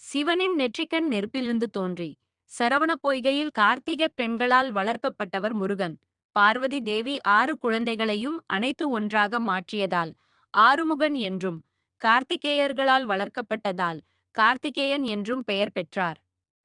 சிவனின் நெற்றிக்கண் நெருப்பிலிருந்து தோன்றி சரவண பொய்கையில் கார்த்திகை பெண்களால் வளர்க்கப்பட்டவர் முருகன். பார்வதி தேவி 6 குழந்தைகளையும் அனைத்து ஒன்றாக மாற்றியதால் ஆறுமுகன் என்றும், கார்த்திகேயர்களால் வளர்க்கப்பட்டதால் கார்த்திகேயன் என்றும் பெயர் பெற்றார்.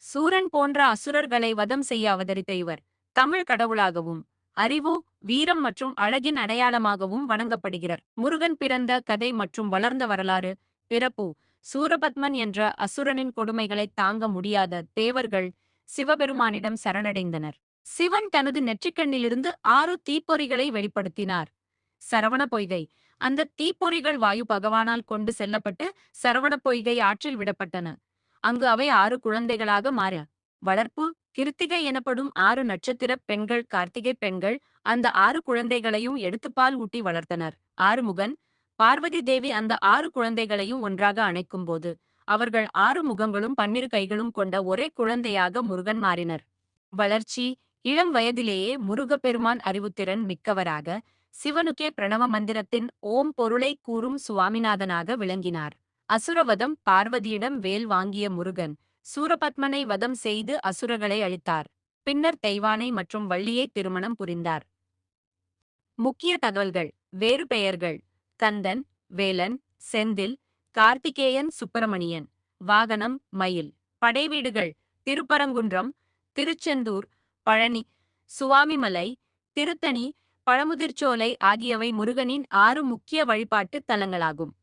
சூரன் போன்ற அசுரர்களை வதம் செய்ய அவதரித்த இவர் தமிழ் கடவுளாகவும், அறிவு, வீரம் மற்றும் அழகின் அடையாளமாகவும் வணங்கப்படுகிறார். முருகன் பிறந்த கதை மற்றும் வளர்ந்த வரலாறு. பிறப்பு: சூரபத்மன் என்ற அசுரனின் கொடுமைகளை தாங்க முடியாத தேவர்கள் சிவபெருமானிடம் சரணடைந்தனர். சிவன் தனது நெற்றிக்கண்ணிலிருந்து 6 தீப்பொறிகளை வெளிப்படுத்தினார். சரவண பொய்கை: அந்த தீப்பொறிகள் வாயு பகவானால் கொண்டு செல்லப்பட்டு சரவண பொய்கை ஆற்றில் விடப்பட்டன. அங்கு அவை 6 குழந்தைகளாக மாற. வளர்ப்பு: கிருத்திகை எனப்படும் 6 நட்சத்திர பெண்கள் கார்த்திகை பெண்கள் அந்த 6 குழந்தைகளையும் எடுத்து பால் ஊட்டி வளர்த்தனர். ஆறுமுகன்: பார்வதி தேவி அந்த 6 குழந்தைகளையும் ஒன்றாக அணைக்கும் போது அவர்கள் 6 முகங்களும் 12 கைகளும் கொண்ட ஒரே குழந்தையாக முருகன் மாறினர். வளர்ச்சி: இளம் வயதிலேயே முருகப்பெருமான் அறிவுத்திறன் மிக்கவராக சிவனுக்கே பிரணவ மந்திரத்தின் ஓம் பொருளை கூறும் சுவாமிநாதனாக விளங்கினார். அசுரவதம்: பார்வதியிடம் வேல் வாங்கிய முருகன் சூரபத்மனை வதம் செய்து அசுரர்களை அழித்தார். பின்னர் தெய்வானை மற்றும் வள்ளியை திருமணம் புரிந்தார். முக்கிய தகவல்கள். வேறு பெயர்கள்: கந்தன், வேலன், செந்தில், கார்த்திகேயன், சுப்பிரமணியன். வாகனம்: மயில். படைவீடுகள்: திருப்பரங்குன்றம், திருச்செந்தூர், பழனி, சுவாமிமலை, திருத்தணி, பழமுதிர்ச்சோலை ஆகியவை முருகனின் 6 முக்கிய வழிபாட்டு தலங்களாகும்.